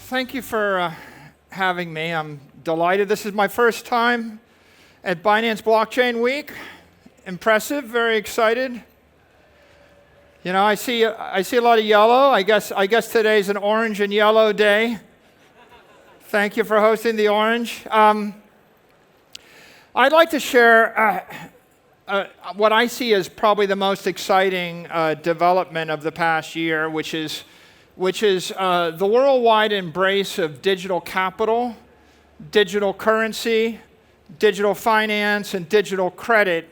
thank you for having me. I'm delighted. This is my first time at Binance Blockchain Week. Impressive, very excited. You know, I see a lot of yellow. I guess today's an orange and yellow day. Thank you for hosting the orange. I'd like to share what I see as probably the most exciting development of the past year, which is the worldwide embrace of digital capital, digital currency, digital finance, and digital credit.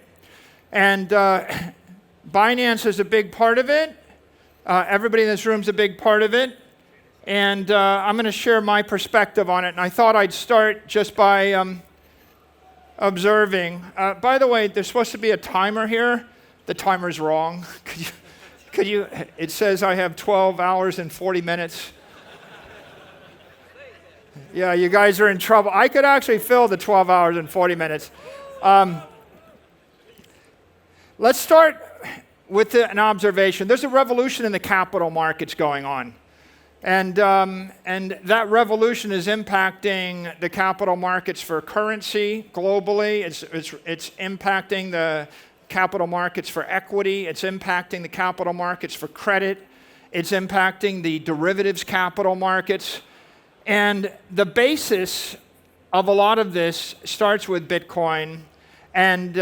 And Binance is a big part of it. Everybody in this room is a big part of it. And I'm going to share my perspective on it. And I thought I'd start just by observing. By the way, there's supposed to be a timer here. The timer's wrong. It says I have 12 hours and 40 minutes. Yeah, you guys are in trouble. I could actually fill the 12 hours and 40 minutes. Let's start with an observation. There's a revolution in the capital markets going on. And that revolution is impacting the capital markets for currency globally. It's impacting the capital markets for equity. It's impacting the capital markets for credit. It's impacting the derivatives capital markets. And the basis of a lot of this starts with Bitcoin. And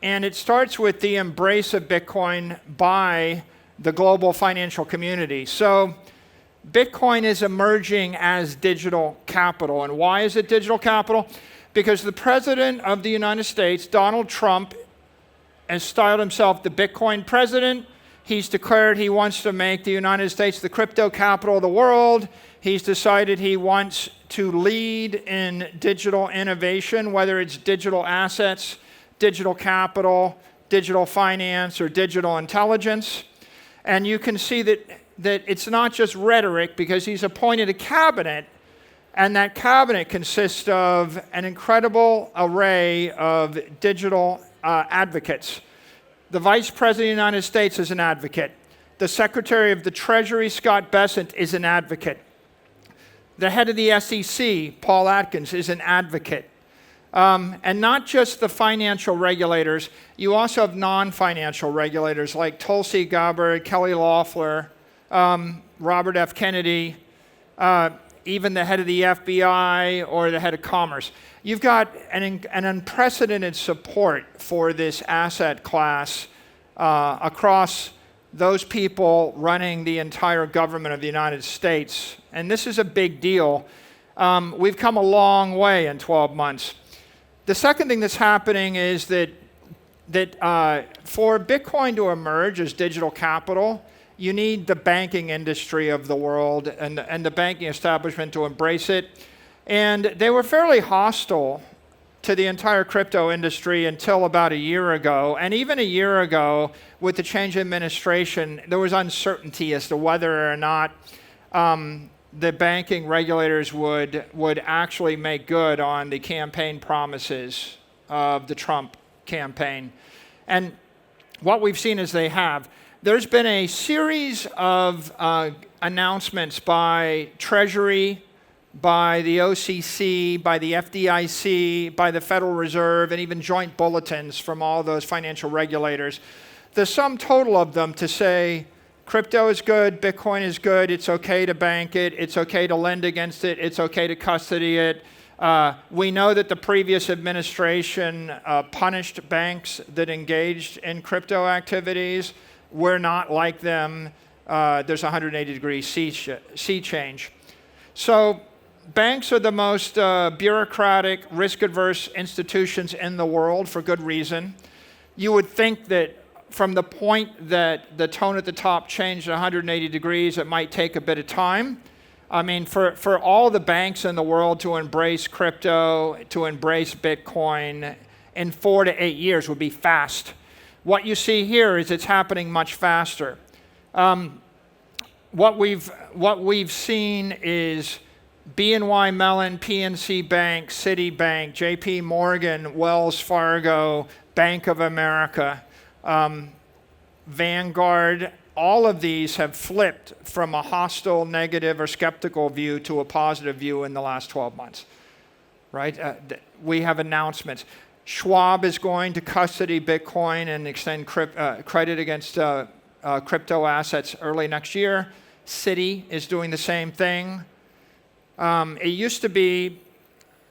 it starts with the embrace of Bitcoin by the global financial community. So Bitcoin is emerging as digital capital. And why is it digital capital? Because the President of the United States, Donald Trump, has styled himself the Bitcoin president. He's declared he wants to make the United States the crypto capital of the world. He's decided he wants to lead in digital innovation, whether it's digital assets, digital capital, digital finance, or digital intelligence. And you can see that it's not just rhetoric, because he's appointed a cabinet, and that cabinet consists of an incredible array of digital advocates. The Vice President of the United States is an advocate. The Secretary of the Treasury, Scott Bessent, is an advocate. The head of the SEC, Paul Atkins, is an advocate. And not just the financial regulators, you also have non-financial regulators like Tulsi Gabbard, Kelly Loeffler, Robert F. Kennedy, even the head of the FBI or the head of Commerce. You've got an unprecedented support for this asset class across those people running the entire government of the United States. And this is a big deal. We've come a long way in 12 months. The second thing that's happening is that for Bitcoin to emerge as digital capital, you need the banking industry of the world and the banking establishment to embrace it. And they were fairly hostile to the entire crypto industry until about a year ago. And even a year ago, with the change in administration, there was uncertainty as to whether or not the banking regulators would actually make good on the campaign promises of the Trump campaign. And what we've seen is they have. There's been a series of announcements by Treasury, by the OCC, by the FDIC, by the Federal Reserve, and even joint bulletins from all those financial regulators. The sum total of them to say crypto is good, Bitcoin is good, it's okay to bank it, it's okay to lend against it, it's okay to custody it. We know that the previous administration punished banks that engaged in crypto activities. We're not like them. There's a 180-degree sea change. So banks are the most bureaucratic, risk-averse institutions in the world for good reason. You would think that from the point that the tone at the top changed 180 degrees, it might take a bit of time. I mean, for all the banks in the world to embrace crypto, to embrace Bitcoin, in 4 to 8 years would be fast. What you see here is it's happening much faster. What we've seen is BNY Mellon, PNC Bank, Citi Bank, JPMorgan, Wells Fargo, Bank of America, Vanguard, all of these have flipped from a hostile, negative, or skeptical view to a positive view in the last 12 months, right? We have announcements. Schwab is going to custody Bitcoin and extend credit against crypto assets early next year. Citi is doing the same thing. It used to be,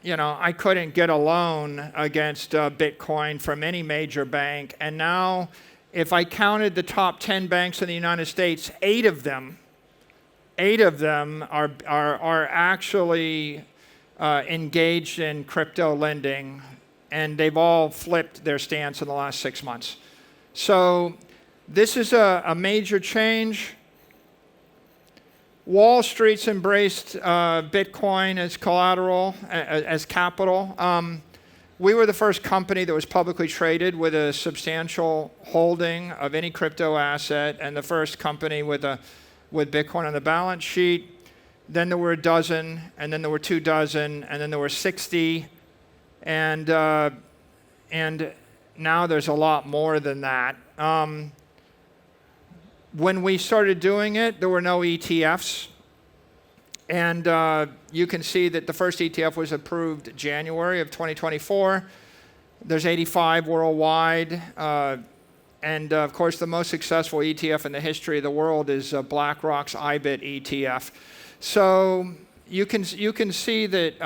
I couldn't get a loan against Bitcoin from any major bank, and now if I counted the top 10 banks in the United States, eight of them are actually engaged in crypto lending, and they've all flipped their stance in the last 6 months. So this is a major change. Wall Street's embraced Bitcoin as collateral, as capital. We were the first company that was publicly traded with a substantial holding of any crypto asset, and the first company with Bitcoin on the balance sheet. Then there were a dozen, and then there were 2 dozen, and then there were 60, and now there's a lot more than that. When we started doing it, there were no ETFs. And you can see that the first ETF was approved January of 2024. There's 85 worldwide. And of course, the most successful ETF in the history of the world is BlackRock's IBIT ETF. So you can see that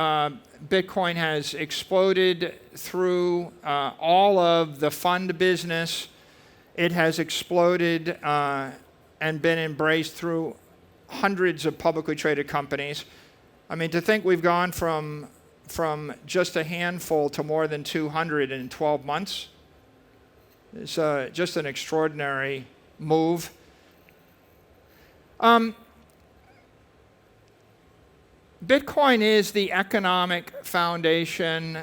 Bitcoin has exploded through all of the fund business. It has exploded and been embraced through hundreds of publicly traded companies. I mean, to think we've gone from just a handful to more than 200 in 12 months is just an extraordinary move. Bitcoin is the economic foundation,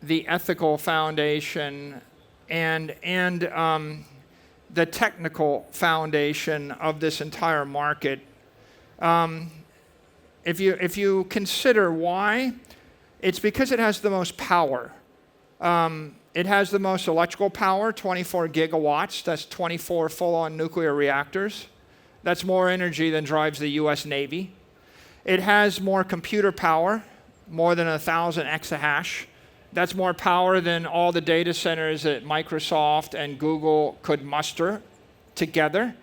the ethical foundation, and the technical foundation of this entire market. If you consider why, it's because it has the most power. It has the most electrical power, 24 gigawatts. That's 24 full-on nuclear reactors. That's more energy than drives the US Navy. It has more computer power, more than 1,000 exahash. That's more power than all the data centers that Microsoft and Google could muster together.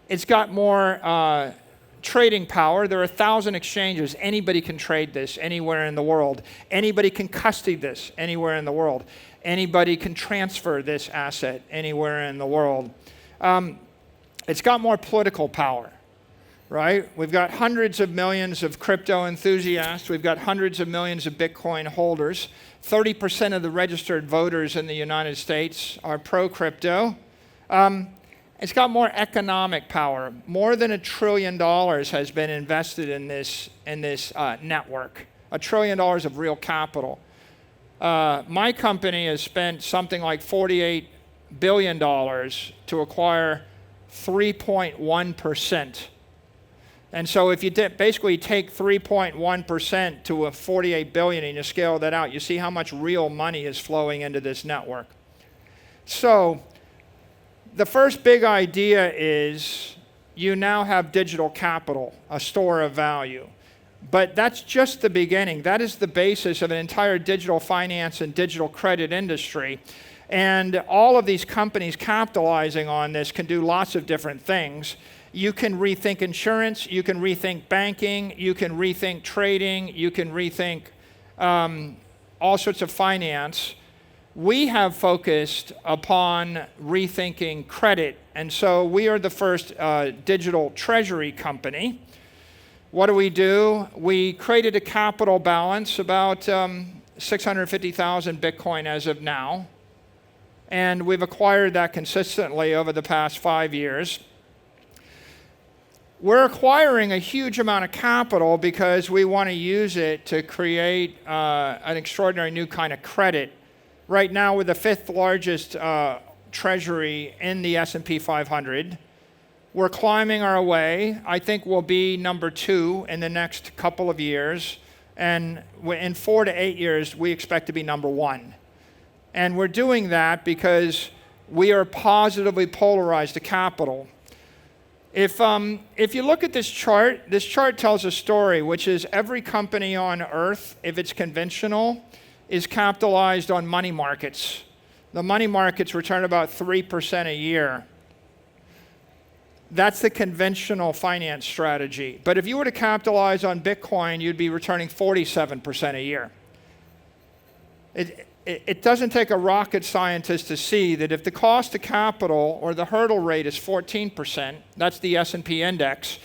It's got more trading power. There are 1,000 exchanges. Anybody can trade this anywhere in the world. Anybody can custody this anywhere in the world. Anybody can transfer this asset anywhere in the world. It's got more political power, right? We've got hundreds of millions of crypto enthusiasts. We've got hundreds of millions of Bitcoin holders. 30% of the registered voters in the United States are pro-crypto. It's got more economic power. More than $1 trillion has been invested in this network. $1 trillion of real capital. My company has spent something like $48 billion to acquire 3.1%. And so if you basically take 3.1% to a 48 billion and you scale that out, you see how much real money is flowing into this network. So the first big idea is you now have digital capital, a store of value. But that's just the beginning. That is the basis of an entire digital finance and digital credit industry. And all of these companies capitalizing on this can do lots of different things. You can rethink insurance, you can rethink banking, you can rethink trading, you can rethink all sorts of finance. We have focused upon rethinking credit, and so we are the first digital treasury company. What do? We created a capital balance, about 650,000 Bitcoin as of now, and we've acquired that consistently over the past 5 years. We're acquiring a huge amount of capital because we want to use it to create an extraordinary new kind of credit. Right now, we're the 5th largest treasury in the S&P 500. We're climbing our way. I think we'll be number 2 in the next couple of years. And in 4 to 8 years, we expect to be number 1. And we're doing that because we are positively polarized to capital. If you look at this chart tells a story, which is every company on earth, if it's conventional, is capitalized on money markets. The money markets return about 3% a year. That's the conventional finance strategy. But if you were to capitalize on Bitcoin, you'd be returning 47% a year. It doesn't take a rocket scientist to see that if the cost of capital or the hurdle rate is 14%, that's the S&P index,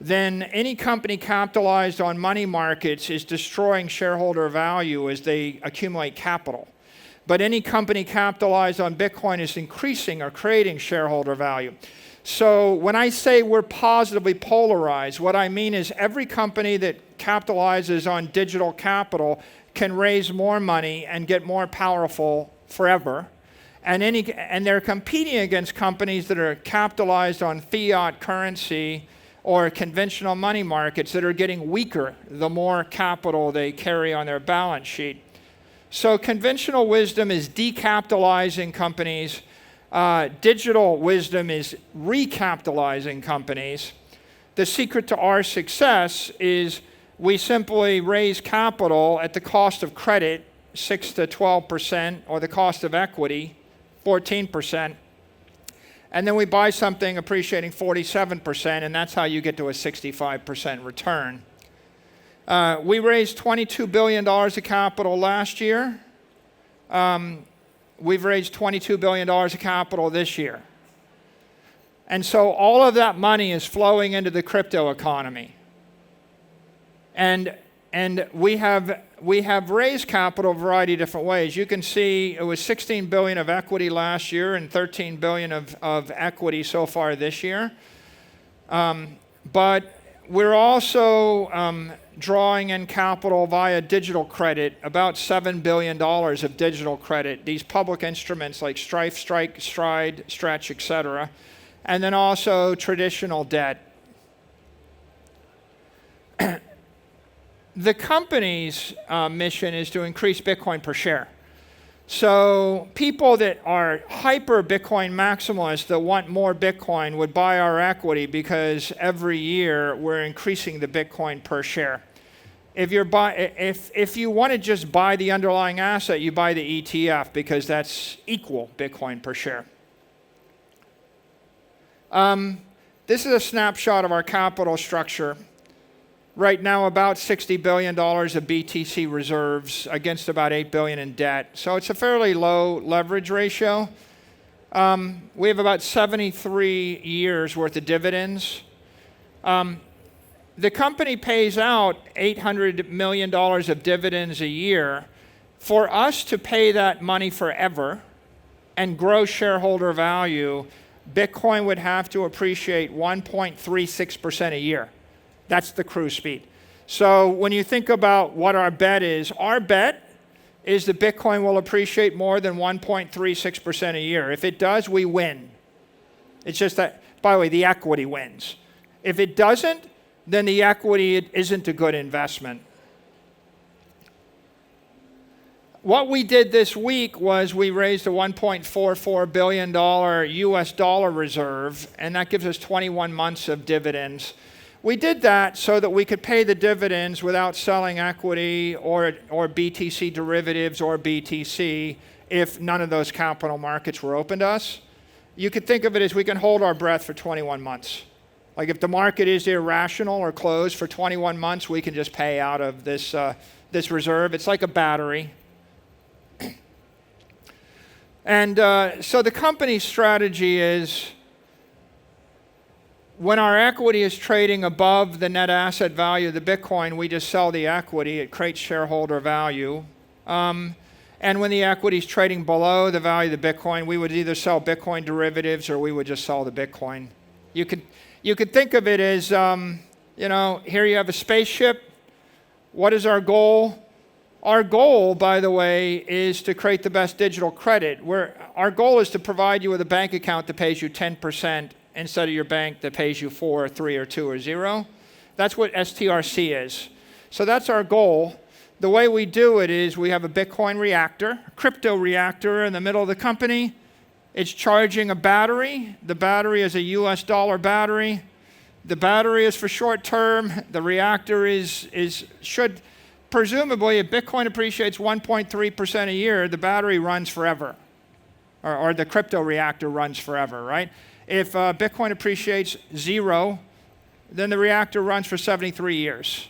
then any company capitalized on money markets is destroying shareholder value as they accumulate capital. But any company capitalized on Bitcoin is increasing or creating shareholder value. So when I say we're positively polarized, what I mean is every company that capitalizes on digital capital can raise more money and get more powerful forever. And they're competing against companies that are capitalized on fiat currency or conventional money markets that are getting weaker the more capital they carry on their balance sheet. So conventional wisdom is decapitalizing companies. Digital wisdom is recapitalizing companies. The secret to our success is we simply raise capital at the cost of credit, 6 to 12%, or the cost of equity, 14%. And then we buy something appreciating 47%, and that's how you get to a 65% return. We raised $22 billion of capital last year. We've raised $22 billion of capital this year. And so all of that money is flowing into the crypto economy. And we have raised capital a variety of different ways. You can see it was $16 billion of equity last year and $13 billion of equity so far this year. But we're also drawing in capital via digital credit, about $7 billion of digital credit, these public instruments like Strife, Stride, Stretch, et cetera, and then also traditional debt. The company's mission is to increase Bitcoin per share. So people that are hyper Bitcoin maximalists that want more Bitcoin would buy our equity because every year we're increasing the Bitcoin per share. If you want to just buy the underlying asset, you buy the ETF because that's equal Bitcoin per share. This is a snapshot of our capital structure. Right now, about $60 billion of BTC reserves against about $8 billion in debt. So it's a fairly low leverage ratio. We have about 73 years worth of dividends. The company pays out $800 million of dividends a year. For us to pay that money forever and grow shareholder value, Bitcoin would have to appreciate 1.36% a year. That's the cruise speed. So when you think about what our bet is that Bitcoin will appreciate more than 1.36% a year. If it does, we win. It's just that, by the way, the equity wins. If it doesn't, then the equity isn't a good investment. What we did this week was we raised a $1.44 billion US dollar reserve, and that gives us 21 months of dividends. We did that so that we could pay the dividends without selling equity or BTC derivatives or BTC if none of those capital markets were open to us. You could think of it as we can hold our breath for 21 months. Like if the market is irrational or closed for 21 months, we can just pay out of this reserve. It's like a battery. And so the company's strategy is when our equity is trading above the net asset value of the Bitcoin, we just sell the equity. It creates shareholder value. And when the equity is trading below the value of the Bitcoin, we would either sell Bitcoin derivatives or we would just sell the Bitcoin. You could think of it as, here you have a spaceship. What is our goal? Our goal, by the way, is to create the best digital credit. Our goal is to provide you with a bank account that pays you 10% instead of your bank that pays you 4 or 3 or 2 or 0. That's what STRC is. So that's our goal. The way we do it is we have a Bitcoin reactor, a crypto reactor in the middle of the company. It's charging a battery. The battery is a US dollar battery. The battery is for short term. The reactor should, presumably, if Bitcoin appreciates 1.3% a year, the battery runs forever. Or the crypto reactor runs forever, right? If Bitcoin appreciates 0, then the reactor runs for 73 years.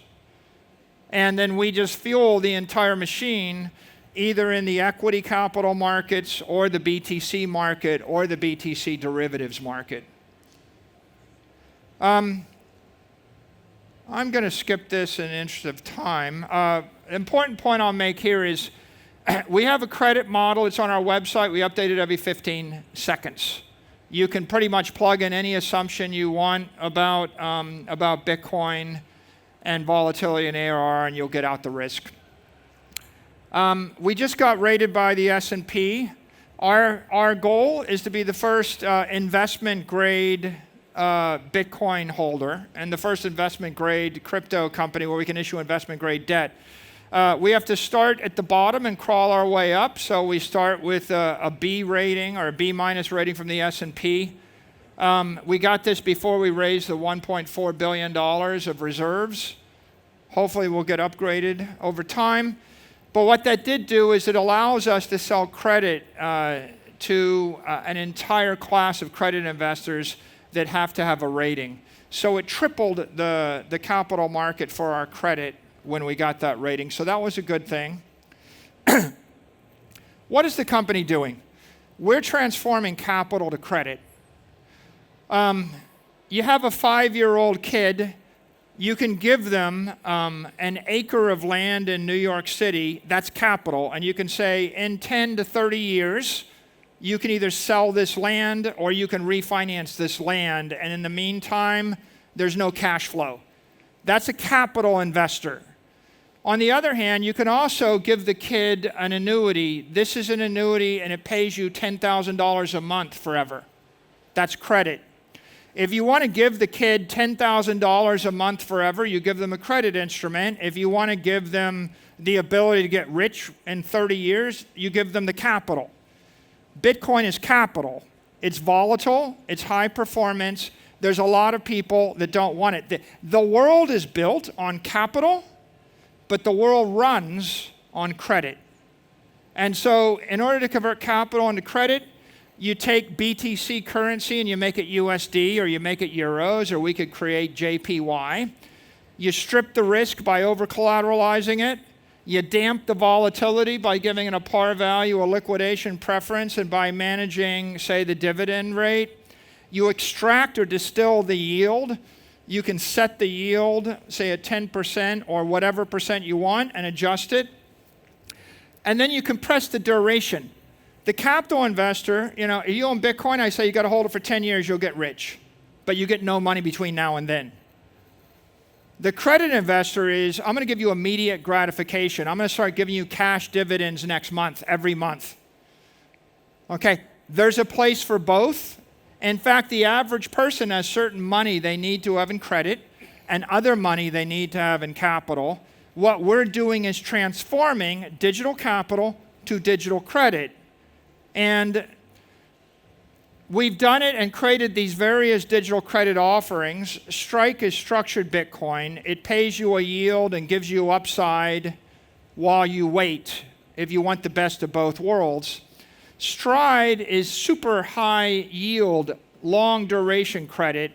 And then we just fuel the entire machine either in the equity capital markets or the BTC market or the BTC derivatives market. I'm going to skip this in the interest of time. Important point I'll make here is we have a credit model. It's on our website. We update it every 15 seconds. You can pretty much plug in any assumption you want about Bitcoin and volatility and ARR, and you'll get out the risk. We just got rated by the S&P. Our goal is to be the first investment grade Bitcoin holder and the first investment grade crypto company where we can issue investment grade debt. We have to start at the bottom and crawl our way up. So we start with a B rating or a B minus rating from the S&P. We got this before we raised the $1.4 billion of reserves. Hopefully we'll get upgraded over time. But what that did do is it allows us to sell credit to an entire class of credit investors that have to have a rating. So it tripled the capital market for our credit when we got that rating. So that was a good thing. What is the company doing? We're transforming capital to credit. You have a 5-year-old kid. You can give them an acre of land in New York City. That's capital. And you can say, in 10 to 30 years, you can either sell this land or you can refinance this land. And in the meantime, there's no cash flow. That's a capital investor. On the other hand, you can also give the kid an annuity. This is an annuity, and it pays you $10,000 a month forever. That's credit. If you want to give the kid $10,000 a month forever, you give them a credit instrument. If you want to give them the ability to get rich in 30 years, you give them the capital. Bitcoin is capital. It's volatile. It's high performance. There's a lot of people that don't want it. The world is built on capital, but the world runs on credit. And so in order to convert capital into credit, you take BTC currency and you make it USD or you make it euros, or we could create JPY. You strip the risk by over-collateralizing it. You damp the volatility by giving it a par value, a liquidation preference, and by managing, say, the dividend rate. You extract or distill the yield. You can set the yield, say at 10% or whatever percent you want, and adjust it. And then you compress the duration. The capital investor, if you own Bitcoin, I say you got to hold it for 10 years, you'll get rich. But you get no money between now and then. The credit investor is, I'm going to give you immediate gratification. I'm going to start giving you cash dividends next month, every month. Okay, there's a place for both. In fact, the average person has certain money they need to have in credit and other money they need to have in capital. What we're doing is transforming digital capital to digital credit. And we've done it and created these various digital credit offerings. Strike is structured Bitcoin. It pays you a yield and gives you upside while you wait if you want the best of both worlds. Stride is super high yield, long duration credit.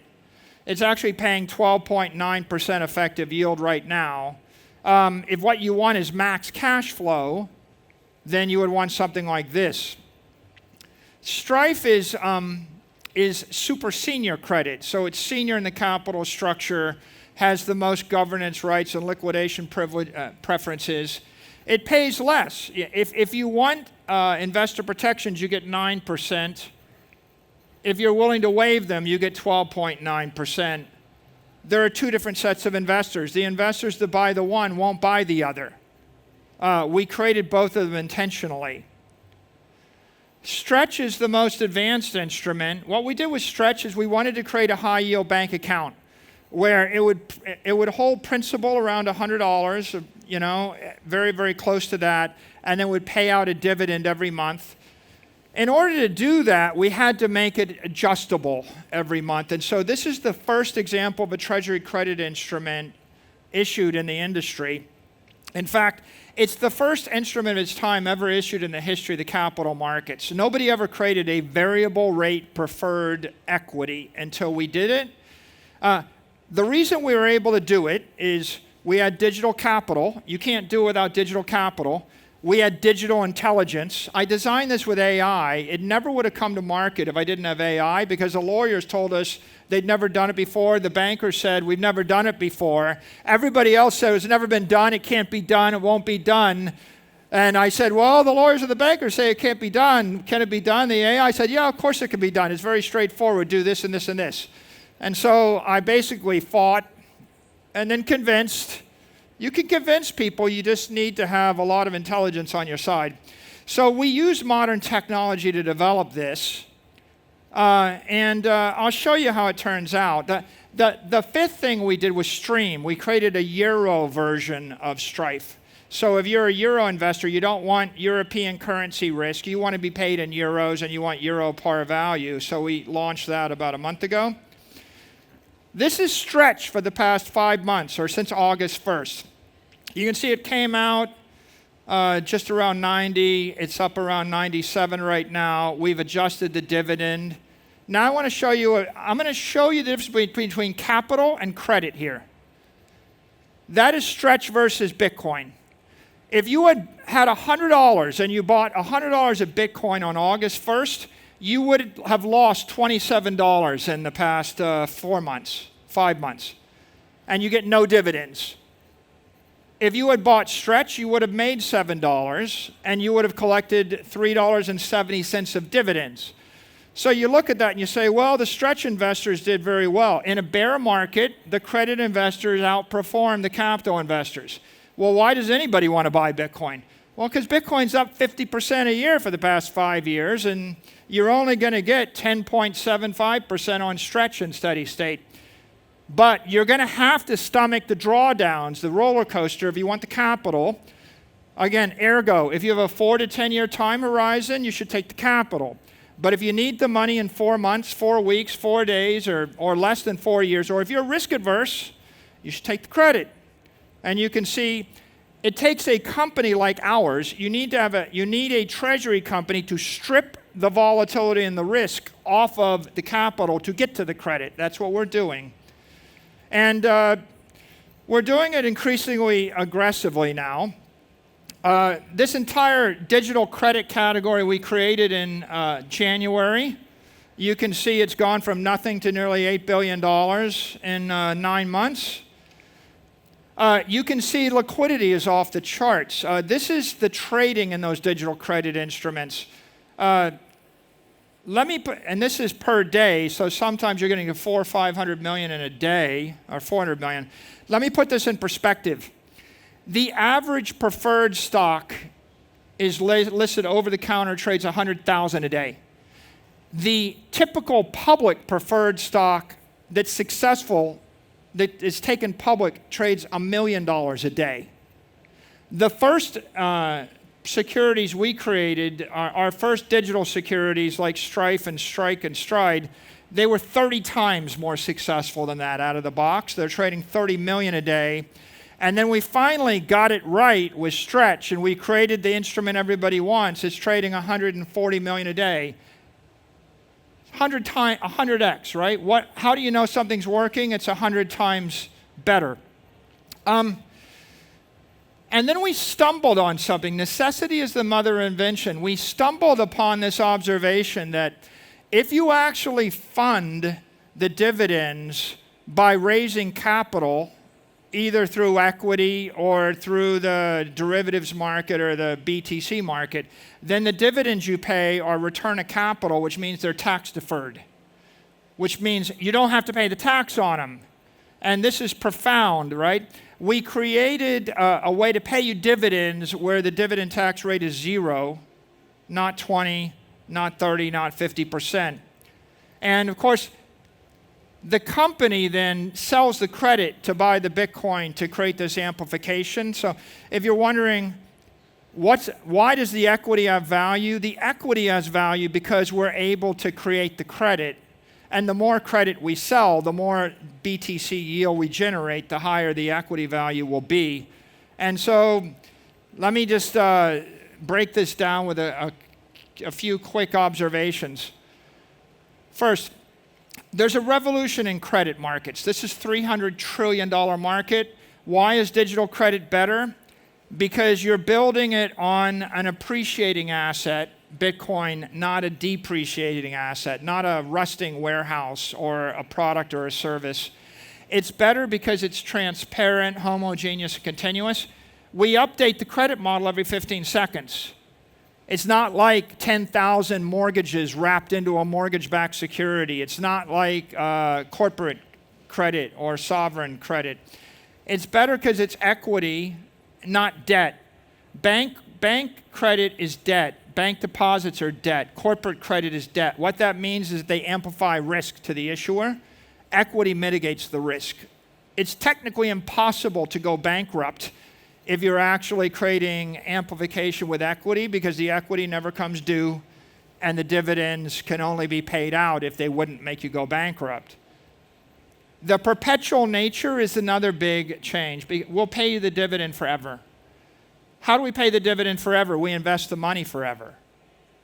It's actually paying 12.9% effective yield right now. If what you want is max cash flow, then you would want something like this. Strife is super senior credit, so it's senior in the capital structure, has the most governance rights and liquidation preferences. It pays less. If you want investor protections, you get 9%. If you're willing to waive them, you get 12.9%. There are two different sets of investors. The investors that buy the one won't buy the other. We created both of them intentionally. Stretch is the most advanced instrument. What we did with Stretch is we wanted to create a high yield bank account where it would hold principal around $100, very, very close to that, and then would pay out a dividend every month. In order to do that, we had to make it adjustable every month. And so this is the first example of a treasury credit instrument issued in the industry. In fact, it's the first instrument of its time ever issued in the history of the capital markets. Nobody ever created a variable rate preferred equity until we did it. The reason we were able to do it is we had digital capital. You can't do it without digital capital. We had digital intelligence. I designed this with AI. It never would have come to market if I didn't have AI, because the lawyers told us they'd never done it before. The bankers said, we've never done it before. Everybody else said, it's never been done. It can't be done. It won't be done. And I said, well, the lawyers and the bankers say it can't be done. Can it be done? The AI said, yeah, of course it can be done. It's very straightforward. Do this and this and this. And so I basically fought and then convinced. You can convince people, you just need to have a lot of intelligence on your side. So we use modern technology to develop this, and I'll show you how it turns out. The fifth thing we did was stream. We created a euro version of Strife. So if you're a euro investor, you don't want European currency risk. You want to be paid in euros, and you want euro par value. So we launched that about a month ago. This is stretched for the past 5 months, or since August 1st. You can see it came out just around 90. It's up around 97 right now. We've adjusted the dividend. Now I want to show you, I'm going to show you the difference between capital and credit here. That is stretch versus Bitcoin. If you had $100 and you bought $100 of Bitcoin on August 1st, you would have lost $27 in the past 5 months, and you get no dividends. If you had bought Stretch, you would have made $7, and you would have collected $3.70 of dividends. So you look at that and you say, well, the Stretch investors did very well. In a bear market, the credit investors outperform the capital investors. Well, why does anybody want to buy Bitcoin? Well, because Bitcoin's up 50% a year for the past 5 years, and you're only going to get 10.75% on Stretch in steady state. But you're going to have to stomach the drawdowns, the roller coaster, if you want the capital. Again, ergo, if you have a 4 to 10 year time horizon, you should take the capital. But if you need the money in 4 months, 4 weeks, 4 days, or less than 4 years, or if you're risk adverse, you should take the credit. And you can see it takes a company like ours. You need a treasury company to strip the volatility and the risk off of the capital to get to the credit. That's what we're doing. And we're doing it increasingly aggressively now. This entire digital credit category we created in January. You can see it's gone from nothing to nearly $8 billion in 9 months. You can see liquidity is off the charts. This is the trading in those digital credit instruments. And this is per day, so sometimes you're getting 400 or 500 million in a day, or 400 million. Let me put this in perspective. The average preferred stock is listed over-the-counter, trades 100,000 a day. The typical public preferred stock that's successful, that is taken public, trades $1 million a day. The first securities we created, our first digital securities like Strife and Strike and Stride, they were 30 times more successful than that out of the box. They're trading 30 million a day. And then we finally got it right with Stretch, and we created the instrument everybody wants. It's trading 140 million a day. 100x, right? How do you know something's working? It's 100 times better. And then we stumbled on something. Necessity is the mother of invention. We stumbled upon this observation that if you actually fund the dividends by raising capital, either through equity or through the derivatives market or the BTC market, then the dividends you pay are return of capital, which means they're tax deferred, which means you don't have to pay the tax on them. And this is profound, right? We created a way to pay you dividends where the dividend tax rate is 0, not 20, not 30, not 50%. And of course, the company then sells the credit to buy the Bitcoin to create this amplification. So if you're wondering, Why does the equity have value? The equity has value because we're able to create the credit. And the more credit we sell, the more BTC yield we generate, the higher the equity value will be. And so let me just break this down with a few quick observations. First, there's a revolution in credit markets. This is $300 trillion market. Why is digital credit better? Because you're building it on an appreciating asset, Bitcoin, not a depreciating asset, not a rusting warehouse or a product or a service. It's better because it's transparent, homogeneous, and continuous. We update the credit model every 15 seconds. It's not like 10,000 mortgages wrapped into a mortgage-backed security. It's not like corporate credit or sovereign credit. It's better because it's equity, not debt. Bank credit is debt. Bank deposits are debt. Corporate credit is debt. What that means is they amplify risk to the issuer. Equity mitigates the risk. It's technically impossible to go bankrupt if you're actually creating amplification with equity, because the equity never comes due and the dividends can only be paid out if they wouldn't make you go bankrupt. The perpetual nature is another big change. We'll pay you the dividend forever. How do we pay the dividend forever? We invest the money forever.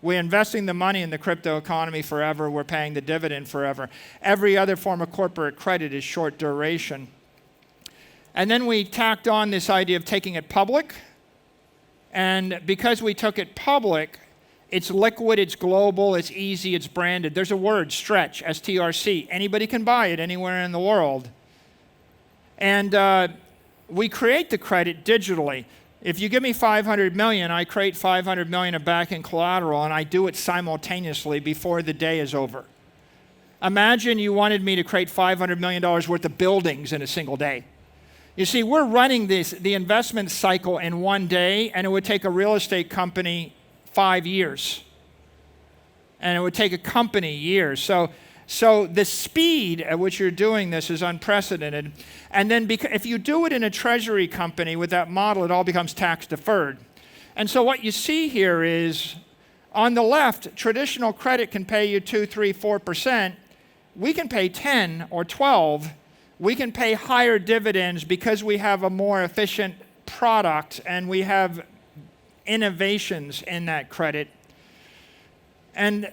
We're investing the money in the crypto economy forever. We're paying the dividend forever. Every other form of corporate credit is short duration. And then we tacked on this idea of taking it public. And because we took it public, it's liquid, it's global, it's easy, it's branded. There's a word, stretch, STRC. Anybody can buy it anywhere in the world. And we create the credit digitally. If you give me 500 million, I create 500 million of backing collateral, and I do it simultaneously before the day is over. Imagine you wanted me to create $500 million worth of buildings in a single day. You see, we're running the investment cycle in one day, and it would take a real estate company 5 years. And it would take a company years. So the speed at which you're doing this is unprecedented. And then if you do it in a treasury company with that model, it all becomes tax deferred. And so what you see here is, on the left, traditional credit can pay you 2, 3, 4%. We can pay 10 or 12. We can pay higher dividends because we have a more efficient product and we have innovations in that credit. And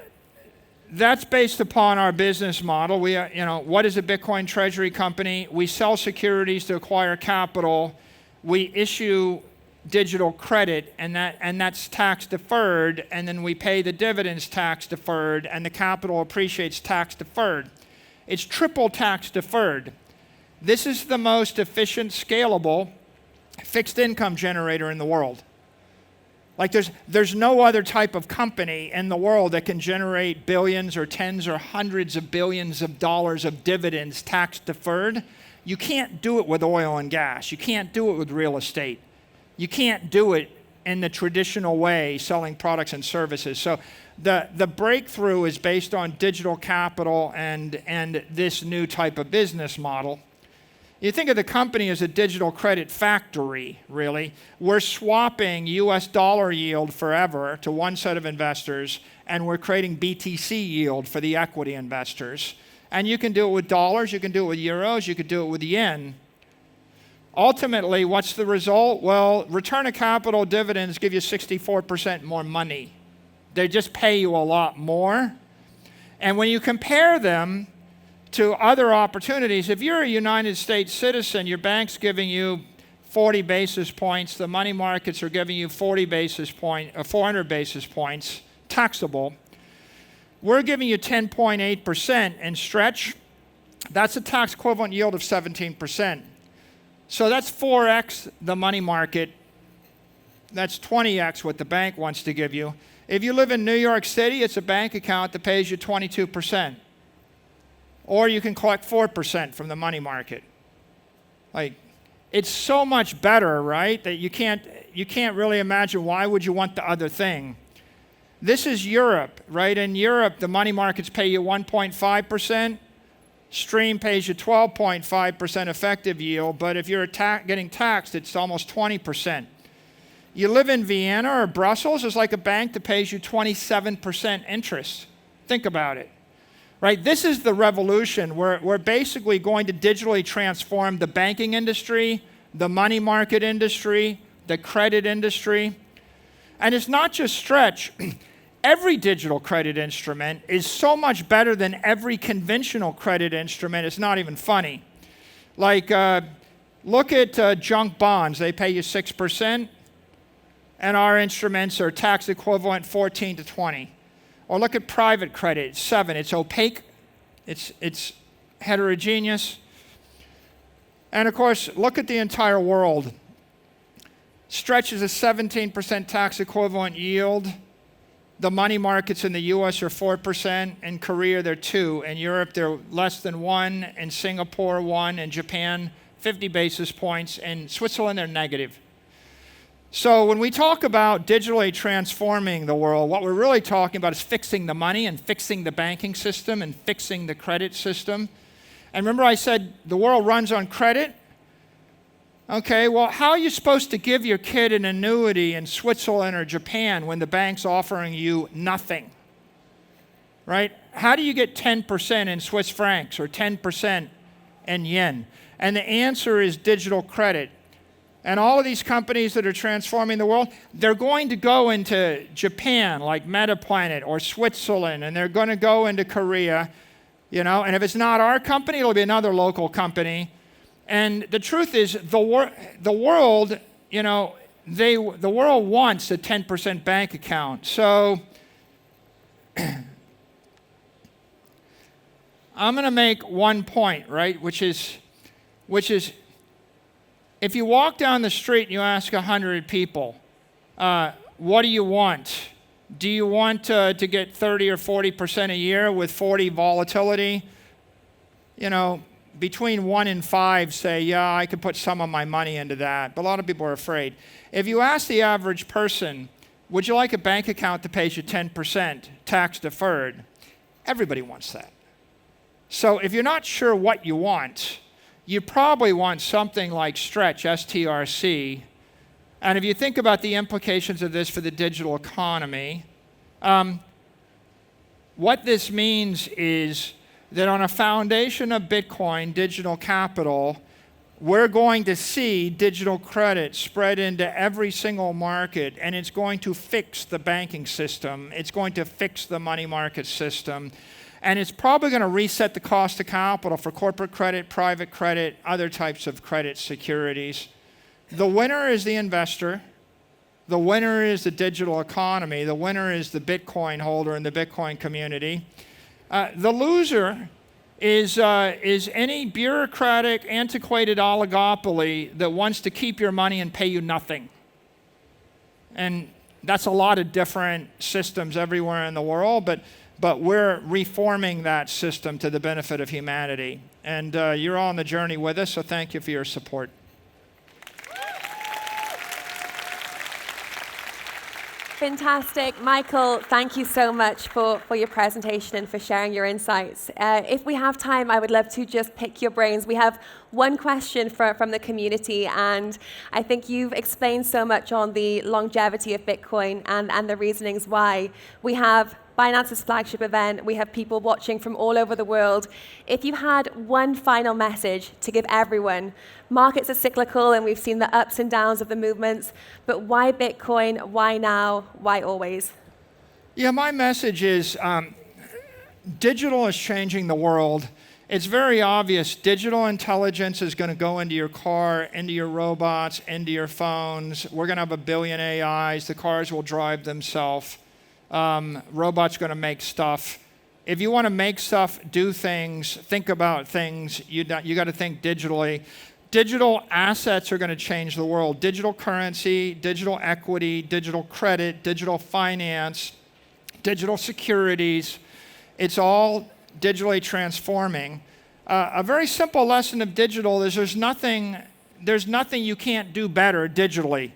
that's based upon our business model. What is a Bitcoin treasury company? We sell securities to acquire capital. We issue digital credit, and that's tax deferred, and then we pay the dividends tax deferred, and the capital appreciates tax deferred. It's triple tax deferred. This is the most efficient, scalable fixed income generator in the world. Like there's no other type of company in the world that can generate billions or tens or hundreds of billions of dollars of dividends tax deferred. You can't do it with oil and gas. You can't do it with real estate. You can't do it in the traditional way, selling products and services. So the breakthrough is based on digital capital and this new type of business model. You think of the company as a digital credit factory, really. We're swapping US dollar yield forever to one set of investors, and we're creating BTC yield for the equity investors. And you can do it with dollars, you can do it with euros, you could do it with yen. Ultimately, what's the result? Well, return of capital dividends give you 64% more money. They just pay you a lot more. And when you compare them to other opportunities, if you're a United States citizen, your bank's giving you 40 basis points, the money markets are giving you 400 basis points, taxable. We're giving you 10.8% in stretch. That's a tax equivalent yield of 17%. So that's 4x the money market. That's 20x what the bank wants to give you. If you live in New York City, it's a bank account that pays you 22%. Or you can collect 4% from the money market. Like, it's so much better, right, that you can't really imagine why would you want the other thing. This is Europe, right? In Europe, the money markets pay you 1.5%. Stream pays you 12.5% effective yield, but if you're getting taxed, it's almost 20%. You live in Vienna or Brussels, there's like a bank that pays you 27% interest. Think about it. Right? This is the revolution. We're basically going to digitally transform the banking industry, the money market industry, the credit industry. And it's not just Stretch. Every digital credit instrument is so much better than every conventional credit instrument. It's not even funny. Like, look at junk bonds. They pay you 6%, and our instruments are tax equivalent 14 to 20. Or look at private credit, 7. It's opaque, it's heterogeneous. And of course, look at the entire world. Stretch is a 17% tax equivalent yield. The money markets in the US are 4%. In Korea, they're 2%. In Europe, they're less than 1%. In Singapore, 1%. In Japan, 50 basis points. In Switzerland, they're negative. So when we talk about digitally transforming the world, what we're really talking about is fixing the money and fixing the banking system and fixing the credit system. And remember I said the world runs on credit? Okay, well, how are you supposed to give your kid an annuity in Switzerland or Japan when the bank's offering you nothing? Right? How do you get 10% in Swiss francs or 10% in yen? And the answer is digital credit. And all of these companies that are transforming the world, they're going to go into Japan, like Metaplanet, or Switzerland, and they're going to go into Korea, and if it's not our company, it'll be another local company. And the truth is, the world, the world wants a 10% bank account. So I'm going to make one point, right, which is if you walk down the street and you ask 100 people, what do you want? Do you want to get 30 or 40% a year with 40 volatility? Between 1 and 5 say, yeah, I could put some of my money into that. But a lot of people are afraid. If you ask the average person, would you like a bank account that pays you 10% tax deferred? Everybody wants that. So if you're not sure what you want, you probably want something like Stretch, STRC. And if you think about the implications of this for the digital economy, what this means is that on a foundation of Bitcoin, digital capital, we're going to see digital credit spread into every single market, and it's going to fix the banking system. It's going to fix the money market system. And it's probably going to reset the cost of capital for corporate credit, private credit, other types of credit securities. The winner is the investor. The winner is the digital economy. The winner is the Bitcoin holder in the Bitcoin community. The loser is any bureaucratic, antiquated oligopoly that wants to keep your money and pay you nothing. And that's a lot of different systems everywhere in the world, but we're reforming that system to the benefit of humanity. And you're all on the journey with us, so thank you for your support. Fantastic. Michael, thank you so much for your presentation and for sharing your insights. If we have time, I would love to just pick your brains. We have one question from the community, and I think you've explained so much on the longevity of Bitcoin and the reasonings why. We have Binance's flagship event. We have people watching from all over the world. If you had one final message to give everyone, markets are cyclical and we've seen the ups and downs of the movements, but why Bitcoin? Why now? Why always? Yeah, my message is digital is changing the world. It's very obvious. Digital intelligence is going to go into your car, into your robots, into your phones. We're going to have 1 billion AIs. The cars will drive themselves. Robots going to make stuff. If you want to make stuff, do things, think about things, you got to think digitally. Digital assets are going to change the world. Digital currency, digital equity, digital credit, digital finance, digital securities. It's all digitally transforming. A very simple lesson of digital is there's nothing you can't do better digitally.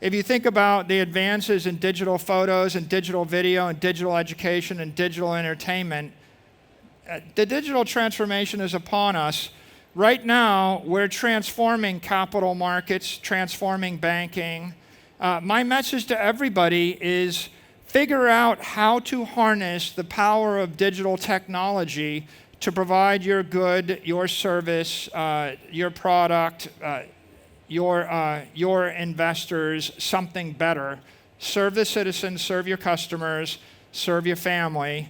If you think about the advances in digital photos and digital video and digital education and digital entertainment, the digital transformation is upon us. Right now, we're transforming capital markets, transforming banking. My message to everybody is figure out how to harness the power of digital technology to provide your good, your service, your product, your investors something better. Serve the citizens, serve your customers, serve your family,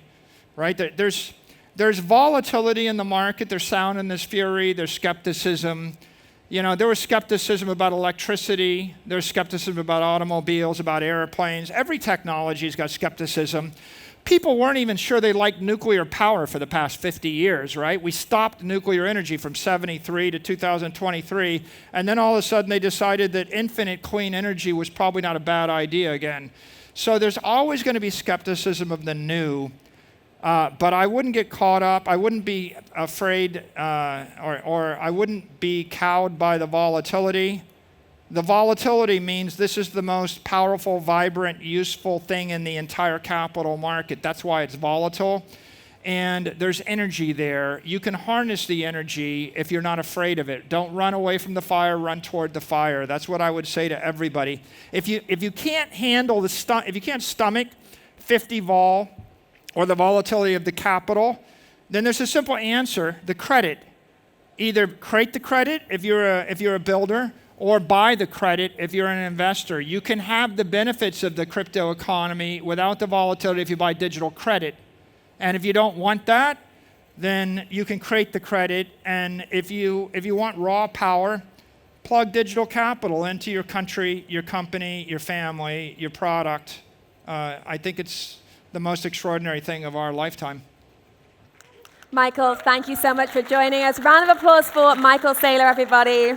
right? There's volatility in the market. There's sound and there's fury. There's skepticism. You know, there was skepticism about electricity. There's skepticism about automobiles, about airplanes. Every technology's got skepticism. People weren't even sure they liked nuclear power for the past 50 years, right? We stopped nuclear energy from 73 to 2023, and then all of a sudden they decided that infinite clean energy was probably not a bad idea again. So there's always going to be skepticism of the new, but I wouldn't get caught up. I wouldn't be afraid or I wouldn't be cowed by the volatility. The volatility means this is the most powerful, vibrant, useful thing in the entire capital market. That's why it's volatile. And there's energy there. You can harness the energy if you're not afraid of it. Don't run away from the fire, run toward the fire. That's what I would say to everybody. If you can't handle if you can't stomach 50 vol or the volatility of the capital, then there's a simple answer, the credit. Either create the credit if you're a builder, or buy the credit if you're an investor. You can have the benefits of the crypto economy without the volatility if you buy digital credit. And if you don't want that, then you can create the credit. And if you want raw power, plug digital capital into your country, your company, your family, your product. I think it's the most extraordinary thing of our lifetime. Michael, thank you so much for joining us. Round of applause for Michael Saylor, everybody.